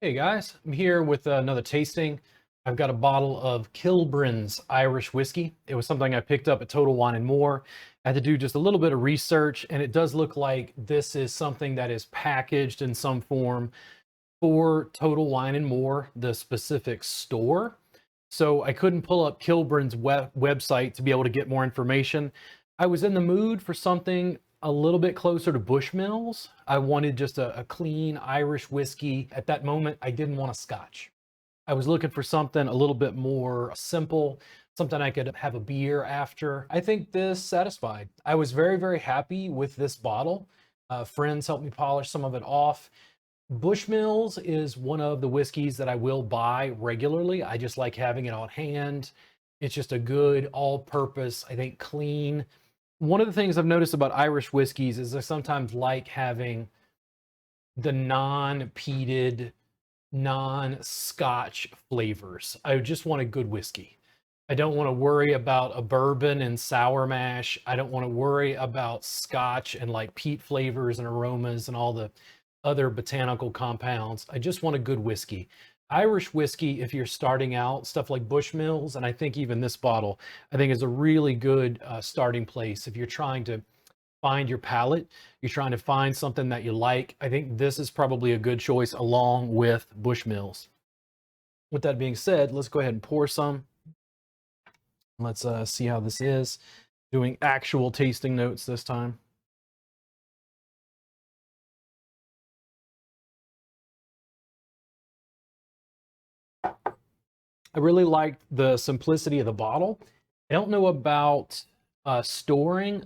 Hey guys, I'm here with another tasting. I've got a bottle of Kilbrin's Irish whiskey. It was something I picked up at Total Wine and More. I had to do just a little bit of research, and it does look like this is something that is packaged in some form for Total Wine and More, the specific store. So I couldn't pull up Kilbrin's website to be able to get more information. I was in the mood for something a little bit closer to Bushmills. I wanted just a clean Irish whiskey. At that moment, I didn't want a Scotch. I was looking for something a little bit more simple, something I could have a beer after. I think this satisfied. I was very, very happy with this bottle. Friends helped me polish some of it off. Bushmills is one of the whiskeys that I will buy regularly. I just like having it on hand. It's just a good all-purpose, I think, clean. One of the things I've noticed about Irish whiskeys is I sometimes like having the non-peated, non-Scotch flavors. I just want a good whiskey. I don't want to worry about a bourbon and sour mash. I don't want to worry about Scotch and like peat flavors and aromas and all the other botanical compounds. I just want a good whiskey. Irish whiskey, if you're starting out, stuff like Bushmills, and I think even this bottle, I think is a really good starting place. If you're trying to find your palate, you're trying to find something that you like, I think this is probably a good choice along with Bushmills. With that being said, let's go ahead and pour some. Let's see how this is. Doing actual tasting notes this time. I really liked the simplicity of the bottle. I don't know about storing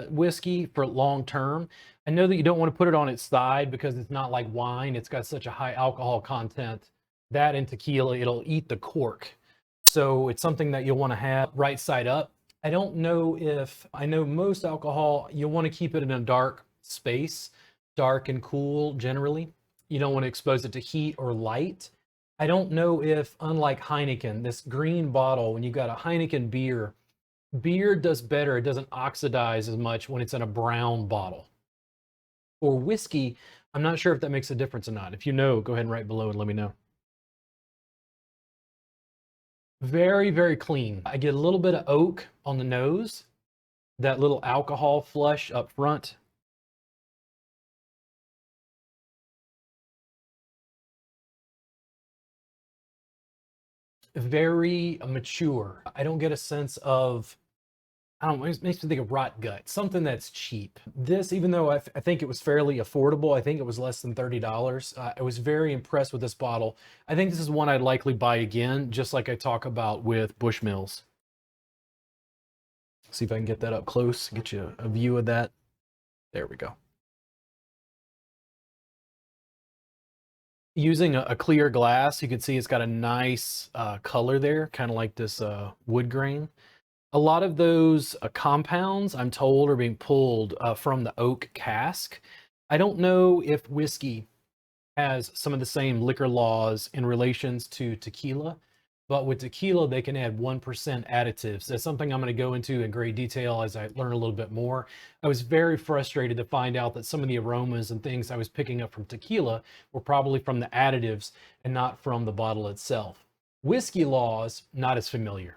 whiskey for long term. I know that you don't want to put it on its side because it's not like wine. It's got such a high alcohol content. That and tequila, it'll eat the cork. So it's something that you'll want to have right side up. I don't know if, I know most alcohol, you'll want to keep it in a dark space, dark and cool generally. You don't want to expose it to heat or light. I don't know if, unlike Heineken, this green bottle, when you got a Heineken beer, beer does better. It doesn't oxidize as much when it's in a brown bottle. For whiskey, I'm not sure if that makes a difference or not. If you know, go ahead and write below and let me know. Very, very clean. I get a little bit of oak on the nose, that little alcohol flush up front. Very mature. I don't get a sense of, I don't know, it makes me think of rot gut, something that's cheap. This, even though I think it was fairly affordable, I think it was less than $30. I was very impressed with this bottle. I think this is one I'd likely buy again, just like I talk about with Bushmills. See if I can get that up close, get you a view of that. There we go. Using a clear glass, you can see it's got a nice color there, kind of like this wood grain. A lot of those compounds, I'm told, are being pulled from the oak cask. I don't know if whiskey has some of the same liquor laws in relations to tequila, but with tequila, they can add 1% additives. That's something I'm going to go into in great detail as I learn a little bit more. I was very frustrated to find out that some of the aromas and things I was picking up from tequila were probably from the additives and not from the bottle itself. Whiskey laws, not as familiar.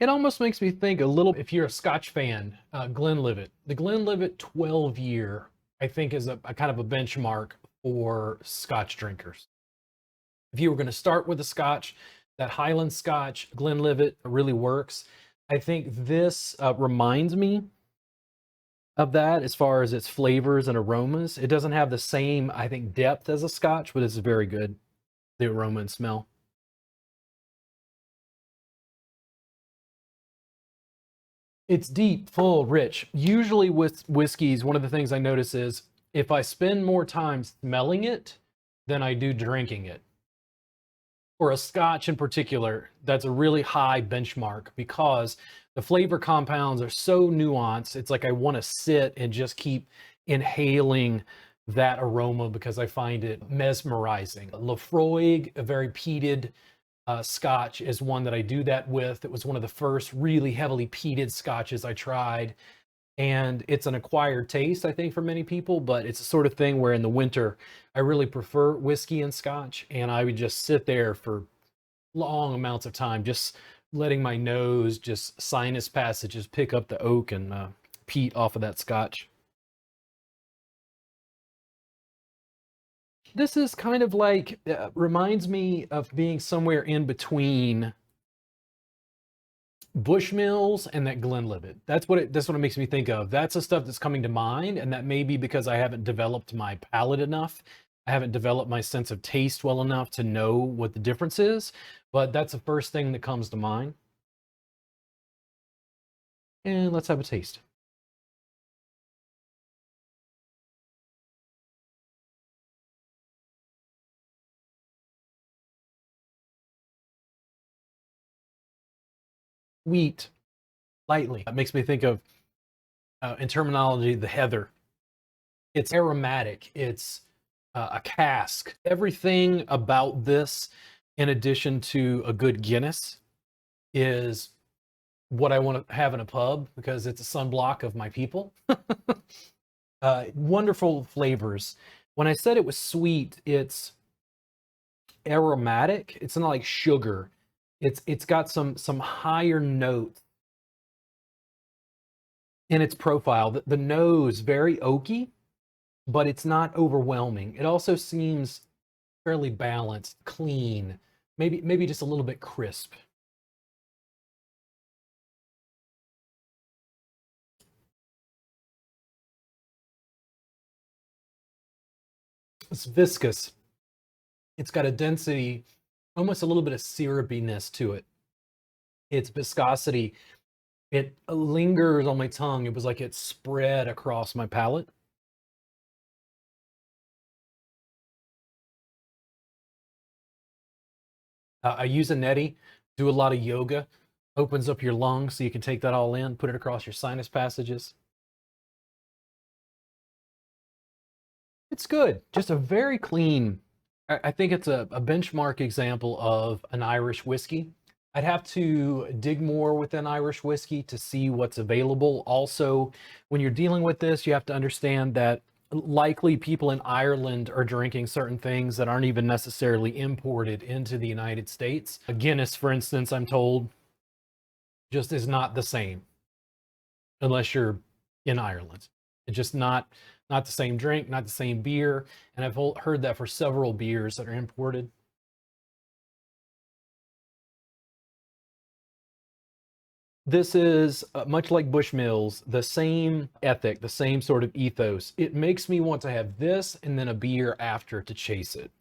It almost makes me think a little, if you're a Scotch fan, Glenlivet. The Glenlivet 12 year, I think, is a kind of a benchmark for Scotch drinkers. If you were going to start with a Scotch, that Highland Scotch, Glenlivet really works. I think this reminds me of that as far as its flavors and aromas. It doesn't have the same, I think, depth as a Scotch, but it's very good, the aroma and smell. It's deep, full, rich. Usually with whiskeys, one of the things I notice is if I spend more time smelling it than I do drinking it. For a Scotch in particular, that's a really high benchmark because the flavor compounds are so nuanced. It's like I want to sit and just keep inhaling that aroma because I find it mesmerizing. Lefroy, a very peated Scotch, is one that I do that with. It was one of the first really heavily peated Scotches I tried. and it's an acquired taste, I think, for many people, but it's a sort of thing where in the winter, I really prefer whiskey and scotch, and I would just sit there for long amounts of time, just letting my nose, just sinus passages, pick up the oak and peat off of that scotch. This is kind of like, reminds me of being somewhere in between Bushmills and that Glenlivet. That's what it makes me think of. That's the stuff that's coming to mind, and that may be because I haven't developed my palate enough. I haven't developed my sense of taste well enough to know what the difference is, but that's the first thing that comes to mind. And let's have a taste. Wheat, lightly. That makes me think of, in terminology, the heather. It's aromatic. It's a cask. Everything about this, in addition to a good Guinness, is what I want to have in a pub because it's a sunblock of my people. Wonderful flavors. When I said it was sweet, it's aromatic. It's not like sugar. It's got some higher notes in its profile. The nose very oaky, but it's not overwhelming. It also seems fairly balanced, clean, maybe just a little bit crisp. It's viscous. It's got a density, almost a little bit of syrupiness to it. Its viscosity, it lingers on my tongue. It was like it spread across my palate. I use a neti, do a lot of yoga, opens up your lungs so you can take that all in, put it across your sinus passages. It's good. Just a very clean. I think it's a benchmark example of an Irish whiskey. I'd have to dig more within Irish whiskey to see what's available. Also, when you're dealing with this, you have to understand that likely people in Ireland are drinking certain things that aren't even necessarily imported into the United States. A Guinness, for instance, I'm told, just is not the same unless you're in Ireland. It's just not the same drink, not the same beer, and I've heard that for several beers that are imported. This is much like Bushmills, the same ethic, the same sort of ethos. It makes me want to have this and then a beer after to chase it.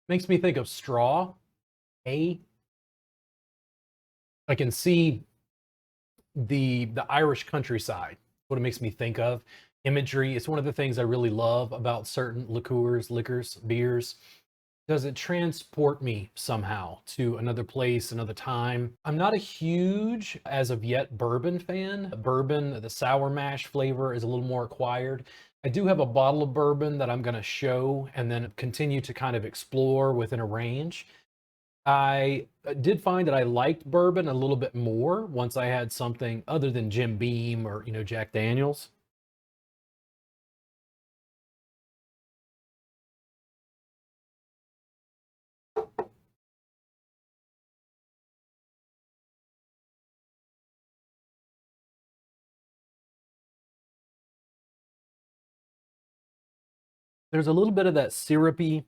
Makes me think of straw. A. I can see the Irish countryside. What it makes me think of. Imagery. It's one of the things I really love about certain liquors, beers. Does it transport me somehow to another place, another time? I'm not a huge, as of yet, bourbon fan. Bourbon, the sour mash flavor is a little more acquired. I do have a bottle of bourbon that I'm going to show and then continue to kind of explore within a range. I did find that I liked bourbon a little bit more once I had something other than Jim Beam or, Jack Daniels. There's a little bit of that syrupy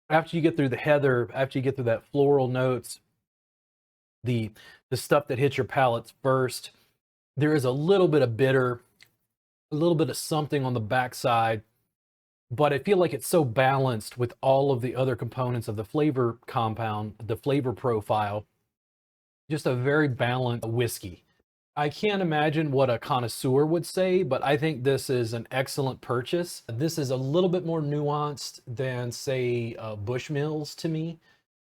after you get through the heather, after you get through that floral notes, the the stuff that hits your palates first, there is a little bit of bitter, a little bit of something on the backside, but I feel like it's so balanced with all of the other components of the flavor compound, the flavor profile, just a very balanced whiskey. I can't imagine what a connoisseur would say, but I think this is an excellent purchase. This is a little bit more nuanced than, say, Bushmills to me.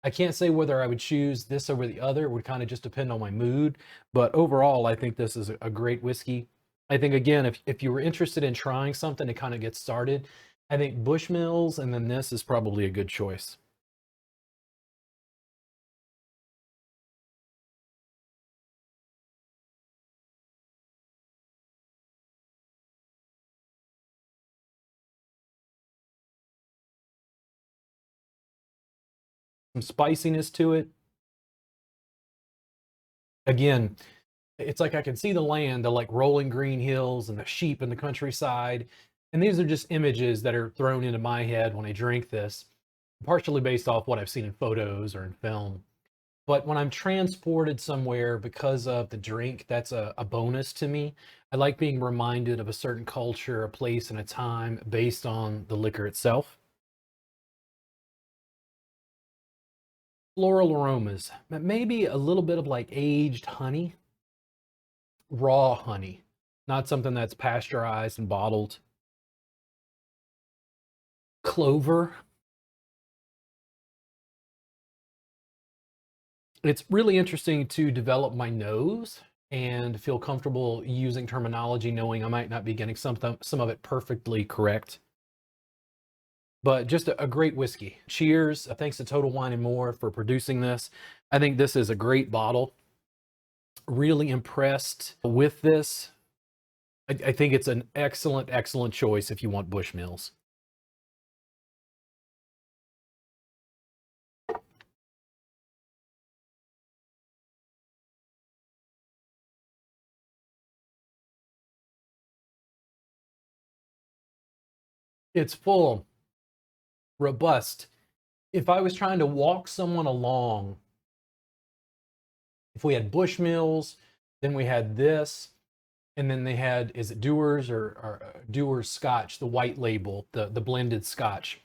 I can't say whether I would choose this over the other. It would kind of just depend on my mood. But overall, I think this is a great whiskey. I think again, if you were interested in trying something to kind of get started, I think Bushmills and then this is probably a good choice. Some spiciness to it. Again, it's like I can see the land, the like rolling green hills and the sheep in the countryside. And these are just images that are thrown into my head when I drink this, partially based off what I've seen in photos or in film. But when I'm transported somewhere because of the drink, that's a bonus to me. I like being reminded of a certain culture, a place, and a time based on the liquor itself. Floral aromas, maybe a little bit of like aged honey, raw honey, not something that's pasteurized and bottled. Clover. It's really interesting to develop my nose and feel comfortable using terminology, knowing I might not be getting some of it perfectly correct. But just a great whiskey. Cheers. Thanks to Total Wine and More for producing this. I think this is a great bottle. Really impressed with this. I think it's an excellent, excellent choice if you want Bushmills. It's full, robust. If I was trying to walk someone along, if we had Bushmills, then we had this, and then they had, is it Dewar's or Dewar's Scotch, the white label, the blended Scotch.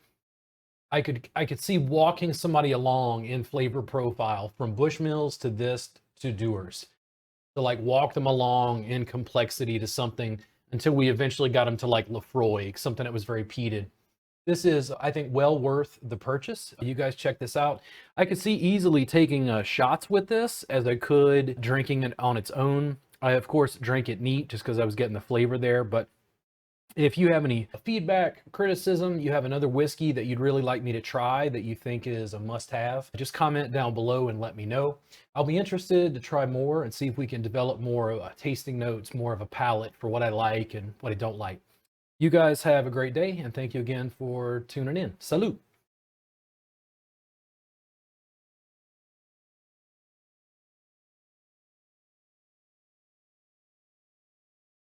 I could see walking somebody along in flavor profile from Bushmills to this to Dewar's. To like walk them along in complexity to something until we eventually got them to like Lefroy, something that was very peated. This is, I think, well worth the purchase. You guys check this out. I could see easily taking shots with this as I could drinking it on its own. I, of course, drank it neat just because I was getting the flavor there. But if you have any feedback, criticism, you have another whiskey that you'd really like me to try that you think is a must-have, just comment down below and let me know. I'll be interested to try more and see if we can develop more tasting notes, more of a palate for what I like and what I don't like. You guys have a great day, and thank you again for tuning in. Salud.